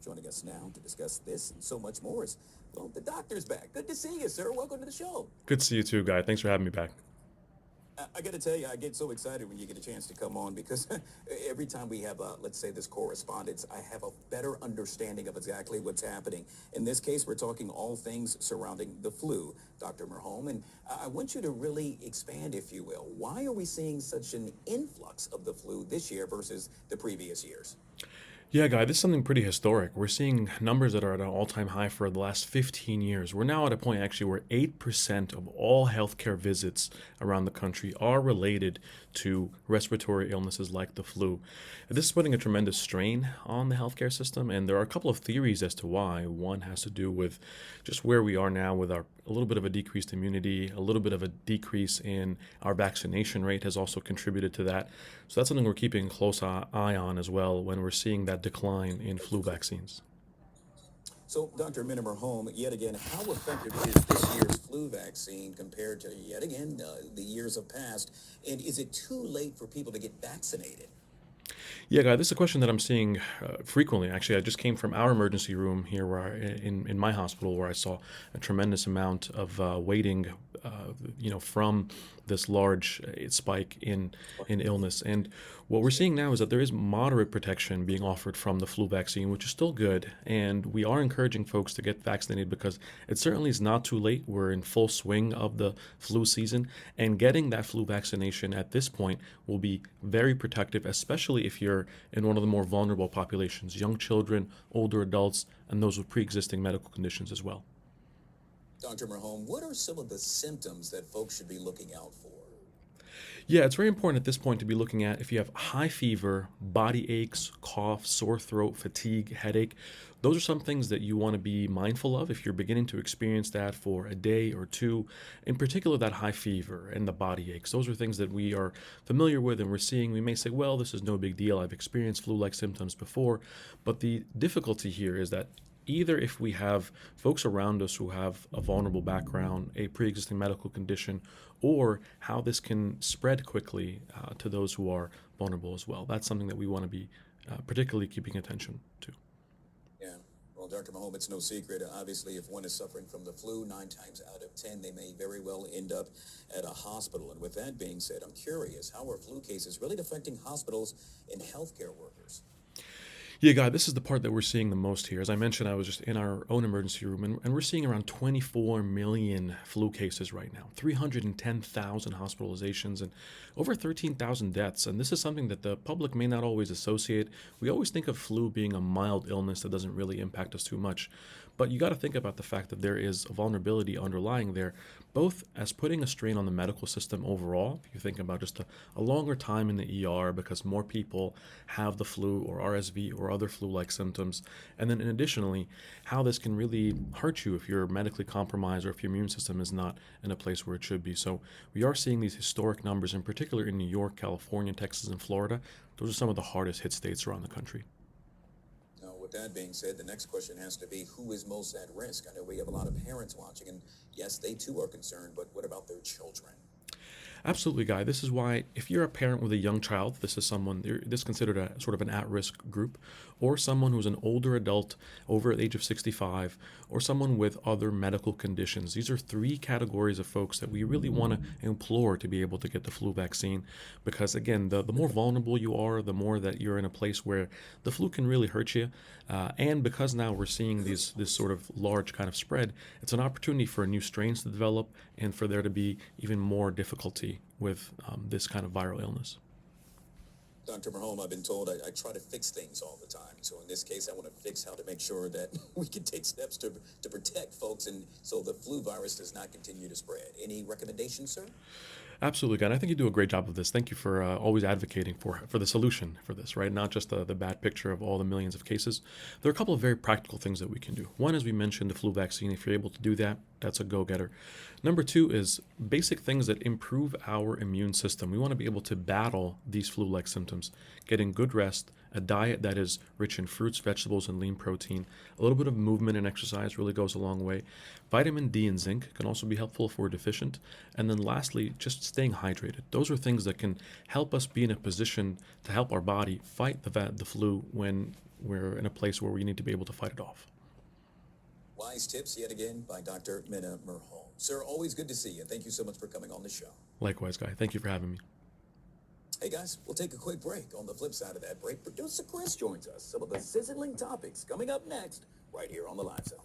Joining us now to discuss this and so much more is, well, the doctor's back. Good to see you, sir. Welcome to the show. Good to see you too, Guy. Thanks for having me back. I got to tell you, I get so excited when you get a chance to come on because every time we have, let's say, this correspondence, I have a better understanding of exactly what's happening. In this case, we're talking all things surrounding the flu, Dr. Merholm, and I want you to really expand, if you will. Why are we seeing such an influx of the flu this year versus the previous years? Yeah, Guy, this is something pretty historic. We're seeing numbers that are at an all time high for the last 15 years. We're now at a point actually where 8% of all healthcare visits around the country are related to respiratory illnesses like the flu. This is putting a tremendous strain on the healthcare system, and there are a couple of theories as to why. One has to do with just where we are now with our a little bit of a decreased immunity, a little bit of a decrease in our vaccination rate has also contributed to that. So that's something we're keeping a close eye on as well when we're seeing that decline in flu vaccines. So, Dr. Merholm, yet again, how effective is this year's flu vaccine compared to, yet again, the years of past? And is it too late for people to get vaccinated? Yeah, Guy, this is a question that I'm seeing frequently. Actually, I just came from our emergency room here, in my hospital, where I saw a tremendous amount of waiting, from this large spike in illness. And what we're seeing now is that there is moderate protection being offered from the flu vaccine, which is still good. And we are encouraging folks to get vaccinated because it certainly is not too late. We're in full swing of the flu season, and getting that flu vaccination at this point will be very protective, especially if you're in one of the more vulnerable populations, young children, older adults, and those with pre-existing medical conditions as well. Dr. Merholm, what are some of the symptoms that folks should be looking out for? Yeah, it's very important at this point to be looking at if you have high fever, body aches, cough, sore throat, fatigue, headache. Those are some things that you want to be mindful of if you're beginning to experience that for a day or two. In particular, that high fever and the body aches. Those are things that we are familiar with and we're seeing. We may say, well, this is no big deal. I've experienced flu-like symptoms before. But the difficulty here is that either if we have folks around us who have a vulnerable background, a pre-existing medical condition, or how this can spread quickly to those who are vulnerable as well. That's something that we want to be particularly keeping attention to. Yeah. Well, Dr. Merholm, it's no secret. Obviously, if one is suffering from the flu, 9 times out of 10, they may very well end up at a hospital. And with that being said, I'm curious, how are flu cases really affecting hospitals and healthcare workers? Yeah, Guy, this is the part that we're seeing the most here. As I mentioned, I was just in our own emergency room, and we're seeing around 24 million flu cases right now, 310,000 hospitalizations, and over 13,000 deaths. And this is something that the public may not always associate. We always think of flu being a mild illness that doesn't really impact us too much. But you got to think about the fact that there is a vulnerability underlying there, both as putting a strain on the medical system overall. If you think about just a longer time in the ER because more people have the flu or RSV or other flu-like symptoms, and then additionally, how this can really hurt you if you're medically compromised or if your immune system is not in a place where it should be. So we are seeing these historic numbers, in particular in New York, California, Texas, and Florida. Those are some of the hardest hit states around the country. Now, with that being said, the next question has to be, who is most at risk? I know we have a lot of parents watching, and yes, they too are concerned, but what about their children? Absolutely, Guy. This is why, if you're a parent with a young child, this is this is considered a sort of an at-risk group, or someone who's an older adult over the age of 65, or someone with other medical conditions. These are three categories of folks that we really want to implore to be able to get the flu vaccine, because again, the more vulnerable you are, the more that you're in a place where the flu can really hurt you, and because now we're seeing this sort of large kind of spread, it's an opportunity for new strains to develop and for there to be even more difficulty with this kind of viral illness. Dr. Merholm, I've been told I try to fix things all the time. So in this case, I want to fix how to make sure that we can take steps to protect folks and so the flu virus does not continue to spread. Any recommendations, sir? Absolutely, God. I think you do a great job of this. Thank you for always advocating for the solution for this, right? Not just the bad picture of all the millions of cases. There are a couple of very practical things that we can do. One, as we mentioned, the flu vaccine. If you're able to do that, that's a go-getter. Number two is basic things that improve our immune system. We want to be able to battle these flu-like symptoms, getting good rest, a diet that is rich in fruits, vegetables, and lean protein. A little bit of movement and exercise really goes a long way. Vitamin D and zinc can also be helpful if we're deficient. And then lastly, just staying hydrated. Those are things that can help us be in a position to help our body fight the flu when we're in a place where we need to be able to fight it off. Wise tips yet again by Dr. Minna Merhol. Sir, always good to see you. Thank you so much for coming on the show. Likewise, Guy. Thank you for having me. Hey guys, we'll take a quick break. On the flip side of that break, producer Chris joins us. Some of the sizzling topics coming up next, right here on the Live Zone.